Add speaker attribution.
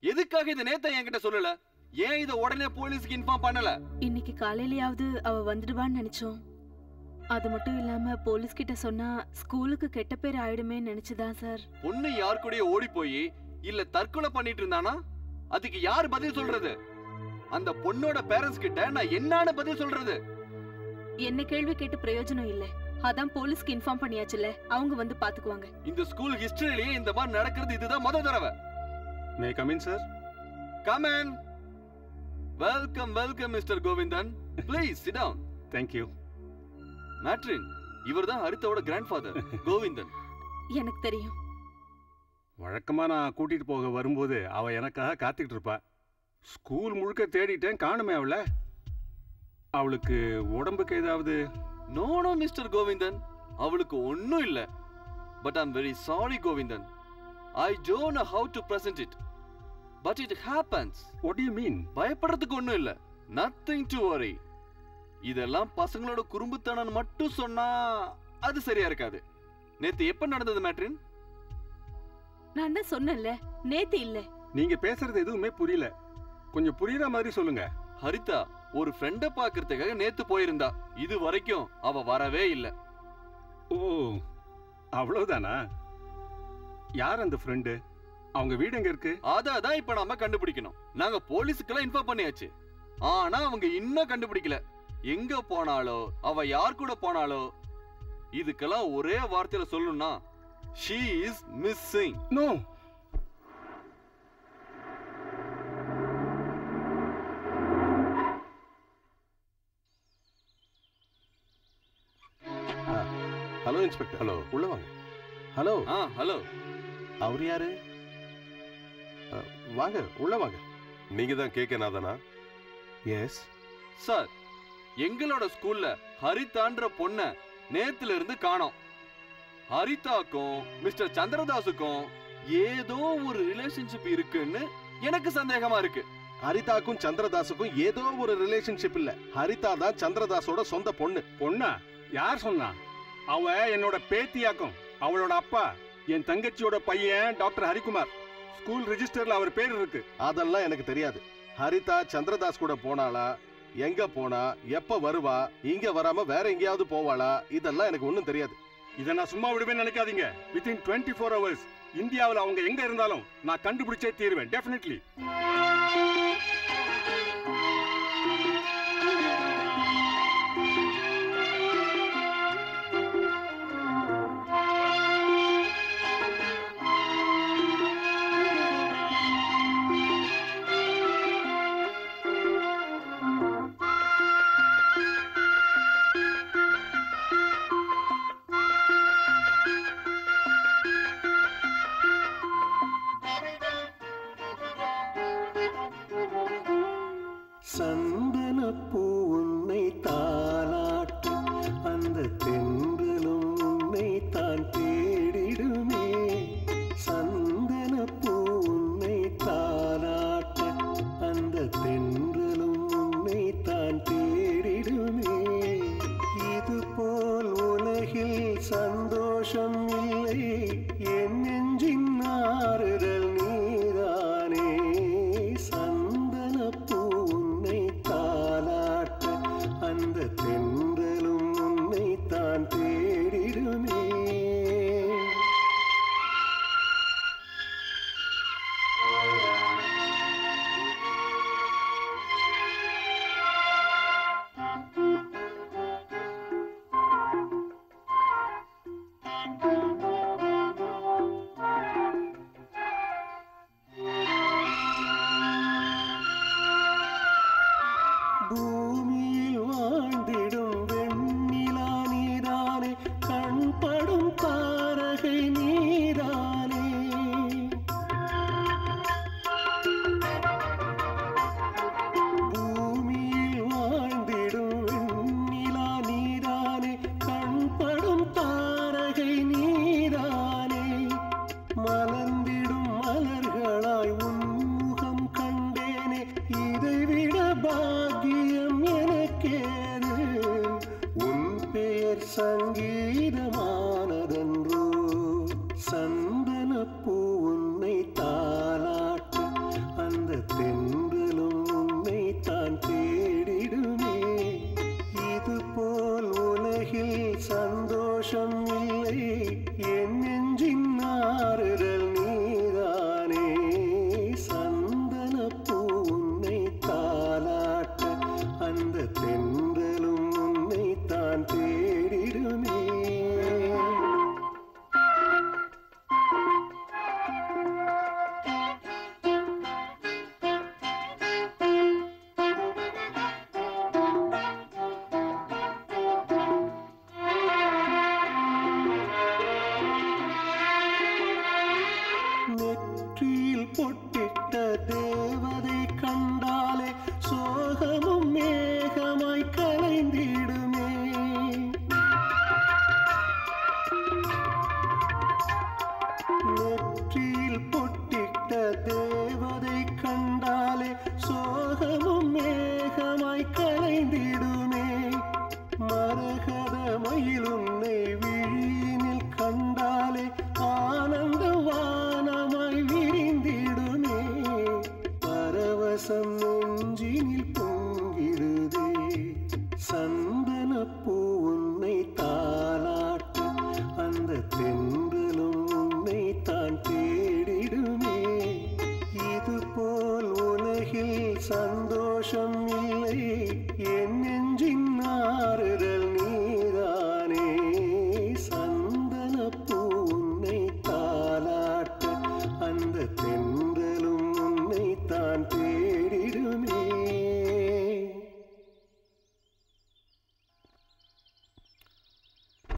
Speaker 1: எதுக்காக இத நேத்த என்கிட்ட சொல்லல? ஏன் இத உடனே போலீஸ்க்கு இன்ஃபார்ம் பண்ணல?
Speaker 2: இன்னைக்கு காலையிலயாவது அவ வந்துடுவான்னு நினைச்சோம். அது மட்டும் இல்லாம போலீஸ் கிட்ட சொன்னா ஸ்கூலுக்கு கெட்ட பேர் ஆயிடுமே நினைச்சுதான் சார்.
Speaker 1: பொண்ணு யார் கூடயே ஓடி போய் இல்ல தற்கொலை பண்ணிட்டு இருந்தானா அதுக்கு யார் பதில் சொல்றது? அந்த பொண்ணோட பேரண்ட்ஸ் கிட்ட நான் என்னன்னு பதில் சொல்றது?
Speaker 2: என்ன கேள்வி கேட்டு பிரயோஜனம் இல்ல. அதான் போலீஸ்க்கு இன்ஃபார்ம் பண்ணியாச்சுல, அவங்க வந்து பாத்துக்குவாங்க.
Speaker 1: இந்த ஸ்கூல் ஹிஸ்டரியிலேயே இந்த மாதிரி நடக்கிறது இதுதான் முதல் தடவை.
Speaker 3: May come in sir?
Speaker 1: Come in. Welcome welcome mister Govindan. Please sit down.
Speaker 3: Thank you.
Speaker 1: மேட்ரின், இவர்தான் ஹரிதாவோட கிராண்ட்ஃபாதர் கோவிந்தன்.
Speaker 2: எனக்கு தெரியும்.
Speaker 3: வழக்கமா நான் கூட்டிட்டு போக வரும்போது அவ எனக்காக காத்துக்கிட்டு இருப்பா. ஸ்கூல் முழுக்க தேடிட்டேன், காணுமே அவள. அவளுக்கு உடம்புக்கு ஏதாவது?
Speaker 1: நோ நோ மிஸ்டர் கோவிந்தன், அவளுக்கு ஒண்ணும் இல்ல. But I am very sorry Govindan. I don't know how to present it, but it happens.
Speaker 3: What do you mean?
Speaker 1: பயப்படுறதுக்கு ஒண்ணும் இல்ல. Nothing to worry. இதெல்லாம் பசங்களோட குறும்புத்தனம் மட்டும் சொன்னா அது சரியா இருக்காது. நேத்து எப்ப நடந்தது மேட்ரின்?
Speaker 2: நான் தான் சொன்னேன்ல, நேத்து இல்ல.
Speaker 3: நீங்க பேசுறது எதுவுமே புரியல. கொஞ்சம் புரியுற மாதிரி சொல்லுங்க.
Speaker 1: ஹரிதா ஒரு ஃப்ரெண்ட பாக்குறதுக்காக நேத்து போயிருந்தா. இது வரைக்கும் அவ வரவே இல்ல.
Speaker 3: ஓ, அவ்வளவுதானா? யார் அந்த ஃப்ரெண்டு? அவங்க வீடு எங்க இருக்கு?
Speaker 1: அதான் இப்ப நாம கண்டுபிடிக்கணும். நாங்க போலீஸுக்கெல்லாம் இன்ஃபார்ம் பண்ணியாச்சு. ஆனா அவங்க இன்னும் கண்டுபிடிக்கல. எங்க போனாலோ, அவ யார் கூட போனாலோ, இதுக்கெல்லாம் ஒரே வார்த்தையில சொல்லணும்னா she is missing.
Speaker 3: No.
Speaker 4: Hello inspector. Hello, உள்ள வாங்க. ஹலோ.
Speaker 1: ஹலோ.
Speaker 4: அவர் யாரு? வாங்க, உள்ள வாங்க.
Speaker 5: நீங்க தான் கேக்க நாதனா?
Speaker 4: Yes
Speaker 1: sir. எங்களோட ஸ்கூல்ல ஹரிதான்ற பொண்ண நேத்துல இருந்து காணோம். ஹரிதாக்கும் மிஸ்டர் சந்திரதாஸுக்கும் ஏதோ ஒரு ரிலேஷன்ஷிப் இருக்குன்னு எனக்கு சந்தேகமா இருக்கு.
Speaker 4: ஹரிதாக்கும் சந்திரதாஸுக்கும் ஏதோ ஒரு ரிலேஷன்ஷிப் இல்ல. ஹரிதா தான் சந்திரதாஸோட சொந்த பொண்ணு.
Speaker 3: பொண்ணா? யார் சொன்னா? அவ என்னோட பேத்தியாக்கும். அவளோட அப்பா என் தங்கச்சியோட பையன் டாக்டர் ஹரிகுமார். ஸ்கூல் ரெஜிஸ்டர்ல அவர் பேர் இருக்கு.
Speaker 4: அதெல்லாம் எனக்கு தெரியாது. ஹரிதா சந்திரதாஸ் கூட போனாளா, எங்க போனா, எப்ப வருவா, இங்க வராம வேற எங்கேயாவது போவாளா, இதெல்லாம் எனக்கு ஒண்ணும் தெரியாது.
Speaker 3: இதை நான் சும்மா விடுவேன்னு நினைக்காதீங்க. வித்தின் 24 hours இந்தியாவில் அவங்க எங்க இருந்தாலும் நான் கண்டுபிடிச்சே தீருவேன். டெஃபினெட்லி.
Speaker 6: சந்தனப்பூ உன்னை தாலாட்டு, அந்த தென்றலும் உன்னை தான் தேடிடுமே. சந்தனப்பூ உன்னை தாலாட்டு, அந்த தென்றலும் உன்னை தான் தேடிடுமே. இதுபோல் உலகில் சந்தோஷம் இல்லை, என் நெஞ்சின் ஆறுதல் நீதானே. சந்தனப்பூ அந்த தென்றலும் உன்னை தான் தேடிடுமே. சங்கீதமானதன்றோ. சந்தனப்பூ உன்னை தாலாட்டு, பொட்டிட்ட தேவதை கண்டாலே சோகமும் மேகமாய் கலைந்திடுமே. நெற்றியில் பொட்டிட்ட தேவதை கண்டாலே சோகமும் மேகமாய் கலைந்திடுமே. மரகத மயில் உன்னை விழியினில் கண்டாலே ஆனந்த வானமாய் விரிந்திடுமே. பரவசம் நெஞ்சினில் பொங்கிடுதே. சந்தனப்பூ உன்னை தாலாட்ட அந்த தென்றலும் உன்னை தான் தேடிடுமே. இதுபோல் உலகில் சந்த